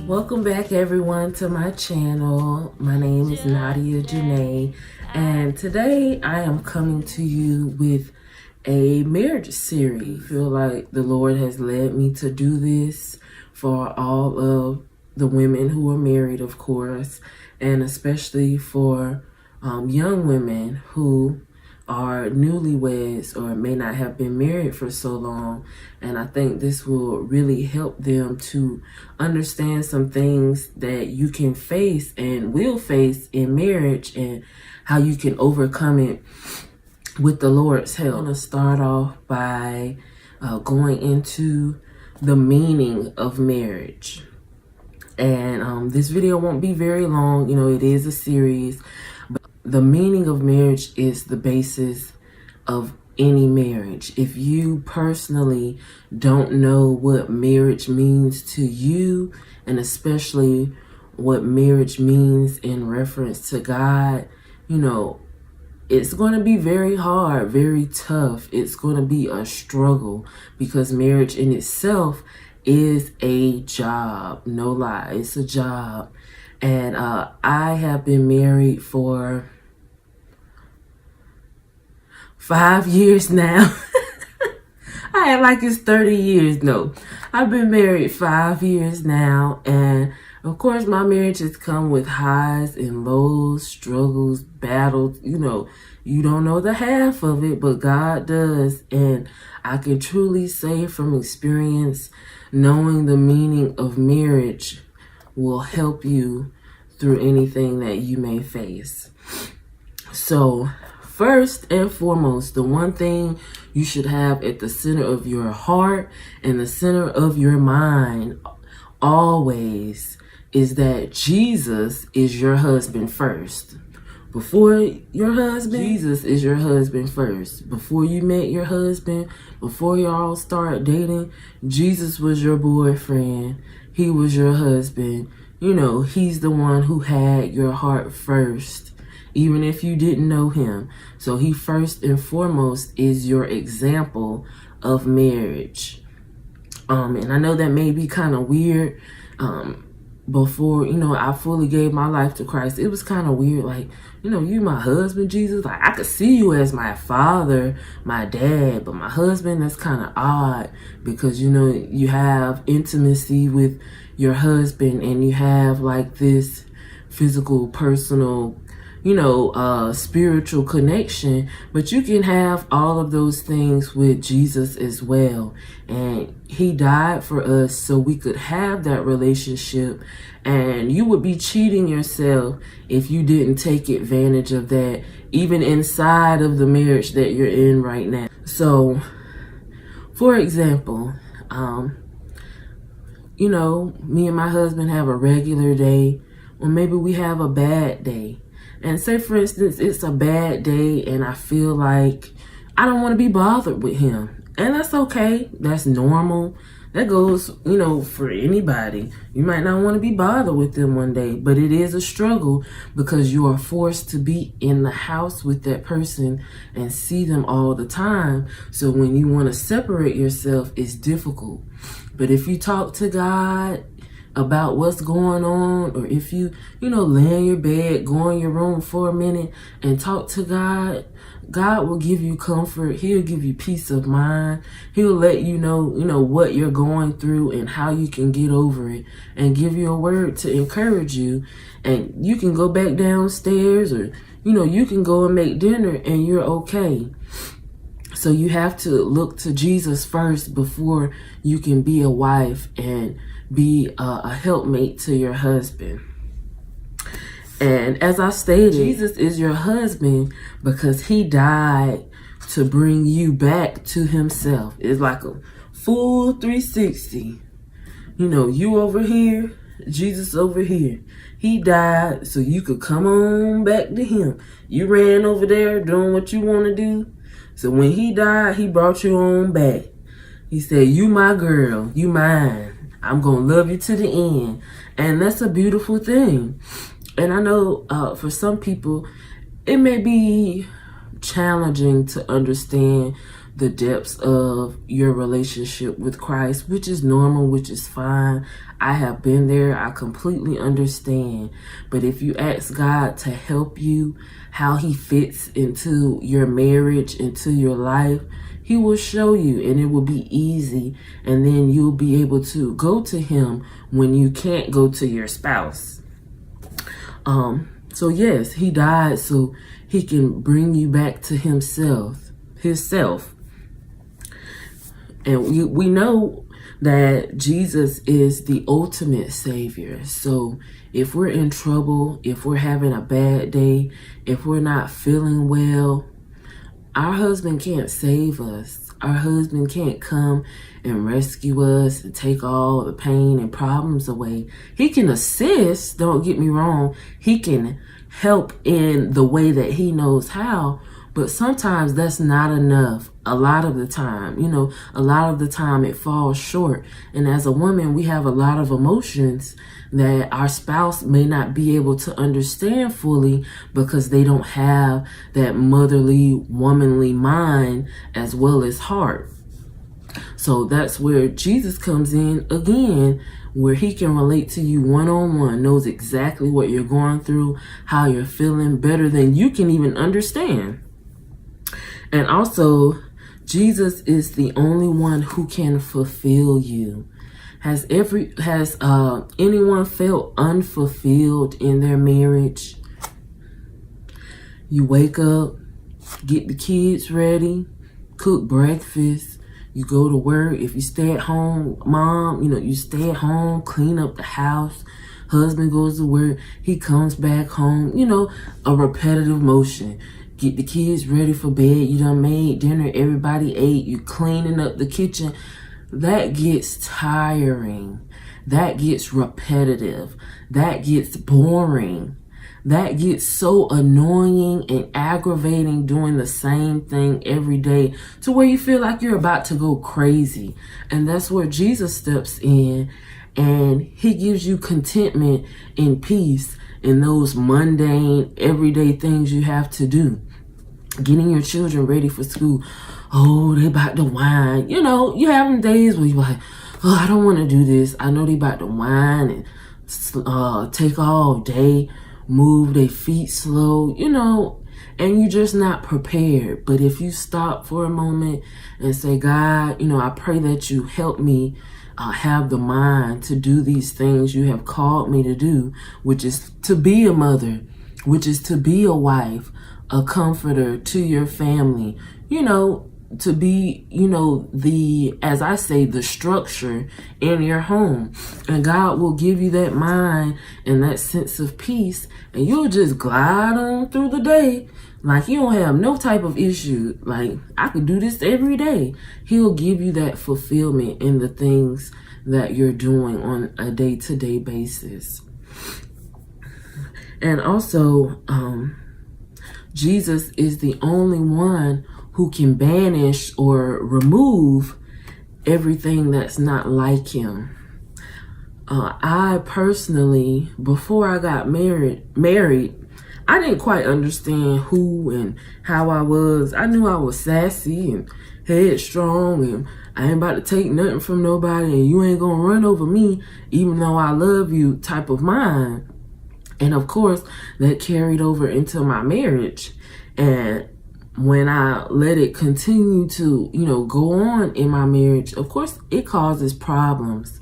Welcome back everyone to my channel. My name is Nadia Janae, and today I am coming to you with a marriage series. I feel like the Lord has led me to do this for all of the women who are married, of course, and especially for young women who are newlyweds or may not have been married for so long. And I think this will really help them to understand some things that you can face and will face in marriage and how you can overcome it with the Lord's help. I'm going to start off by going into the meaning of marriage. And this video won't be very long. You know, it is a series. The meaning of marriage is the basis of any marriage. If you personally don't know what marriage means to you, and especially what marriage means in reference to God, you know, it's going to be very hard, very tough. It's going to be a struggle because marriage in itself is a job. No lie, it's a job. And I have been married for 5 years now. I act like it's 30 years. No, I've been married 5 years now. And of course, my marriage has come with highs and lows, struggles, battles. You know, you don't know the half of it, but God does. And I can truly say from experience, knowing the meaning of marriage will help you through anything that you may face. So, first and foremost, the one thing you should have at the center of your heart and the center of your mind always is that Jesus is your husband first. Before your husband, Jesus is your husband first. Before you met your husband, before y'all start dating, Jesus was your boyfriend. He was your husband. You know, he's the one who had your heart first, even if you didn't know him. So he first and foremost is your example of marriage. And I know that may be kind of weird. Before, you know, I fully gave my life to Christ, it was kind of weird. Like, you know, you my husband, Jesus. Like, I could see you as my father, my dad, but my husband, that's kind of odd because, you know, you have intimacy with your husband and you have like this physical, personal, you know, spiritual connection, but you can have all of those things with Jesus as well. And he died for us so we could have that relationship, and you would be cheating yourself if you didn't take advantage of that, even inside of the marriage that you're in right now. So, for example, you know, me and my husband have a regular day, or maybe we have a bad day. And say, for instance, it's a bad day and I feel like I don't want to be bothered with him. And that's okay. That's normal. That goes, you know, for anybody. You might not want to be bothered with them one day, but it is a struggle because you are forced to be in the house with that person and see them all the time. So when you want to separate yourself, it's difficult. But if you talk to God about what's going on, or if you know, lay in your bed, go in your room for a minute and talk to God, God will give you comfort. He'll give you peace of mind. He'll let you know, what you're going through and how you can get over it, and give you a word to encourage you. And you can go back downstairs, or, you can go and make dinner and you're okay. So you have to look to Jesus first before you can be a wife and be a helpmate to your husband. And as I stated, Jesus is your husband because he died to bring you back to himself. It's like a full 360. You over here, Jesus over here. He died so you could come on back to him. You ran over there doing what you want to do. So when he died, he brought you on back. He said, you my girl, you mine. I'm going to love you to the end. And that's a beautiful thing. And I know for some people, it may be challenging to understand the depths of your relationship with Christ, which is normal, which is fine. I have been there. I completely understand. But if you ask God to help you, how he fits into your marriage, into your life, he will show you, and it will be easy. And then you'll be able to go to him when you can't go to your spouse. So yes, he died so he can bring you back to himself. And we know that Jesus is the ultimate savior. So if we're in trouble, if we're having a bad day, if we're not feeling well, our husband can't save us. Our husband can't come and rescue us and take all the pain and problems away. He can assist, don't get me wrong. He can help in the way that he knows how, but sometimes that's not enough. A lot of the time, a lot of the time it falls short. And as a woman, we have a lot of emotions that our spouse may not be able to understand fully because they don't have that motherly, womanly mind as well as heart. So that's where Jesus comes in again, where he can relate to you one-on-one, knows exactly what you're going through, how you're feeling, better than you can even understand. And also, Jesus is the only one who can fulfill you. Has anyone felt unfulfilled in their marriage? You wake up, get the kids ready, cook breakfast, you go to work. If you stay at home, mom, you stay at home, clean up the house. Husband goes to work, he comes back home, a repetitive motion. Get the kids ready for bed. You done made dinner. Everybody ate. You cleaning up the kitchen. That gets tiring. That gets repetitive. That gets boring. That gets so annoying and aggravating, doing the same thing every day to where you feel like you're about to go crazy. And that's where Jesus steps in, and he gives you contentment and peace in those mundane, everyday things you have to do. Getting your children ready for school. Oh, they about to whine. You have them days where you're like, oh, I don't want to do this. I know they about to whine and take all day, move their feet slow, and you're just not prepared. But if you stop for a moment and say, God, I pray that you help me have the mind to do these things you have called me to do, which is to be a mother, which is to be a wife, a comforter to your family, to be, as I say, the structure in your home. And God will give you that mind and that sense of peace, and you'll just glide on through the day like you don't have no type of issue. Like, I could do this every day. He'll give you that fulfillment in the things that you're doing on a day-to-day basis. And also, Jesus is the only one who can banish or remove everything that's not like him. I personally, before I got married, I didn't quite understand who and how I was. I knew I was sassy and headstrong, and I ain't about to take nothing from nobody, and you ain't gonna run over me, even though I love you type of mind. And of course, that carried over into my marriage. And when I let it continue to, go on in my marriage, of course, it causes problems.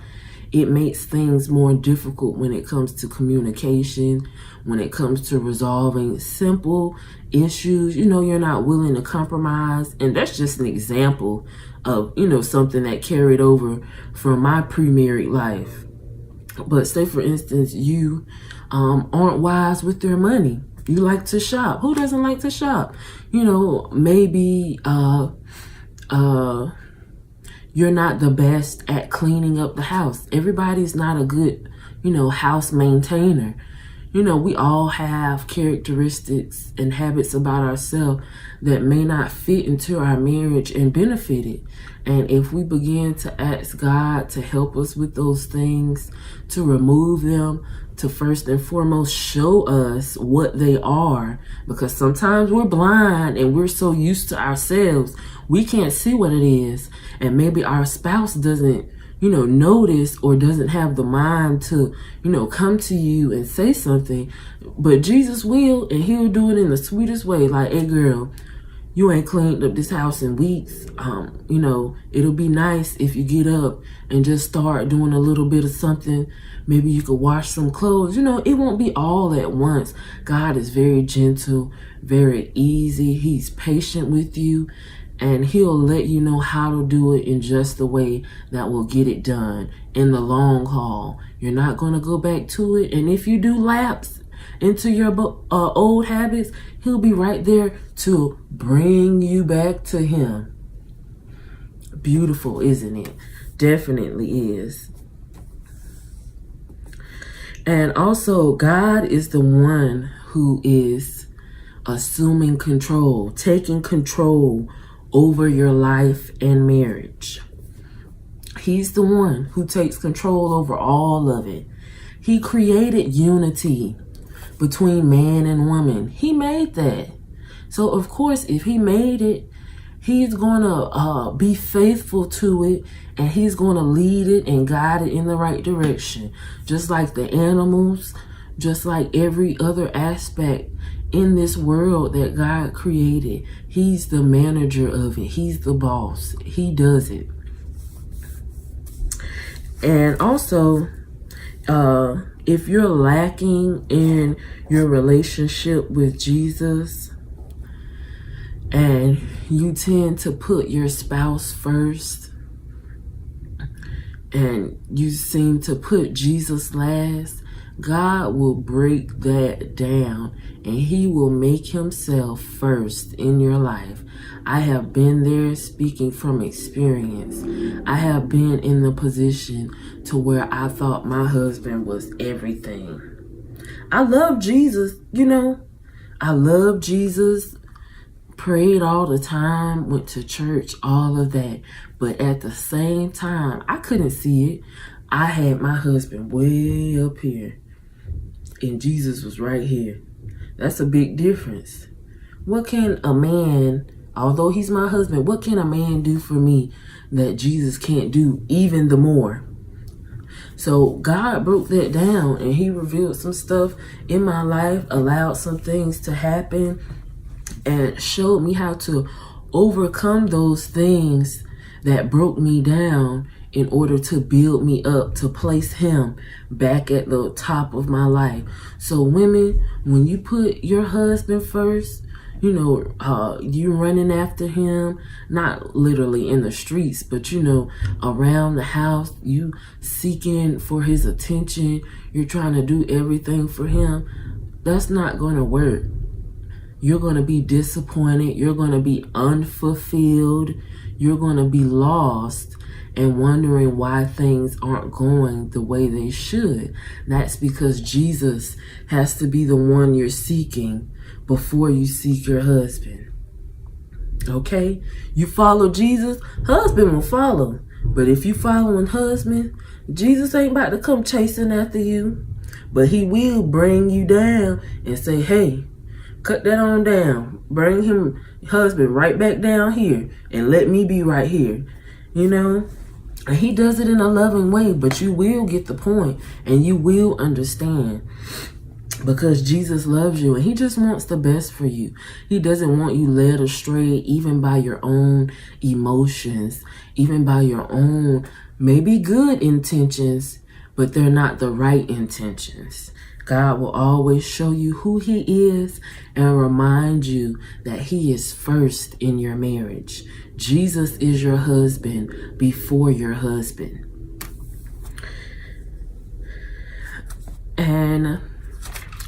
It makes things more difficult when it comes to communication, when it comes to resolving simple issues. You're not willing to compromise. And that's just an example of, something that carried over from my pre-married life. But say, for instance, you aren't wise with your money. You like to shop. Who doesn't like to shop? Maybe you're not the best at cleaning up the house. Everybody's not a good, house maintainer. we all have characteristics and habits about ourselves that may not fit into our marriage and benefit it. And if we begin to ask God to help us with those things, to remove them, to first and foremost show us what they are, because sometimes we're blind and we're so used to ourselves, we can't see what it is. And maybe our spouse doesn't notice or doesn't have the mind to, come to you and say something, but Jesus will, and he'll do it in the sweetest way. Like, hey girl, you ain't cleaned up this house in weeks. It'll be nice if you get up and just start doing a little bit of something. Maybe you could wash some clothes. It won't be all at once. God is very gentle, very easy. He's patient with you. And he'll let you know how to do it in just the way that will get it done in the long haul. You're not going to go back to it. And if you do lapse into your old habits, he'll be right there to bring you back to him. Beautiful, isn't it? Definitely is. And also, God is the one who is assuming control, taking control over your life and marriage. He's the one who takes control over all of it. He created unity between man and woman. He made that. So of course, if he made it, he's going to be faithful to it, and he's going to lead it and guide it in the right direction. Just like the animals, just like every other aspect in this world that God created, he's the manager of it. He's the boss. He does it. And also, if you're lacking in your relationship with Jesus and you tend to put your spouse first and you seem to put Jesus last, God will break that down and he will make himself first in your life. I have been there, speaking from experience. I have been in the position to where I thought my husband was everything. I love Jesus, I love Jesus, prayed all the time, went to church, all of that. But at the same time, I couldn't see it. I had my husband way up here and Jesus was right here. That's a big difference. What can a man, although he's my husband, what can a man do for me that Jesus can't do even the more? So God broke that down and he revealed some stuff in my life, allowed some things to happen, and showed me how to overcome those things that broke me down in order to build me up, to place him back at the top of my life. So women, when you put your husband first, you running after him, not literally in the streets, but around the house, you seeking for his attention, you're trying to do everything for him, that's not going to work. You're going to be disappointed, you're going to be unfulfilled, you're going to be lost and wondering why things aren't going the way they should. That's because Jesus has to be the one you're seeking before you seek your husband. Okay? You follow Jesus, husband will follow. But if you following husband, Jesus ain't about to come chasing after you. But he will bring you down and say, hey, cut that on down. Bring him, husband, right back down here and let me be right here. And he does it in a loving way, but you will get the point and you will understand, because Jesus loves you and he just wants the best for you. He doesn't want you led astray even by your own emotions, even by your own maybe good intentions, but they're not the right intentions. God will always show you who he is and remind you that he is first in your marriage. Jesus is your husband before your husband. And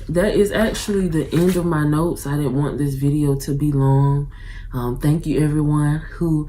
that is actually the end of my notes. I didn't want this video to be long. Thank you everyone who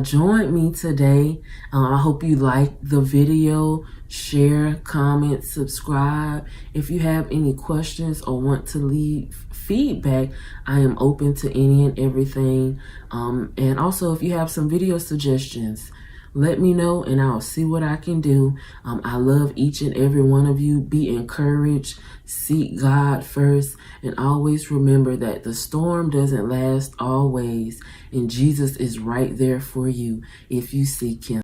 joined me today. I hope you liked the video. Share, comment, subscribe. If you have any questions or want to leave feedback, I am open to any and everything. And also, if you have some video suggestions, let me know and I'll see what I can do. I love each and every one of you. Be encouraged. Seek God first. And always remember that the storm doesn't last always. And Jesus is right there for you if you seek him.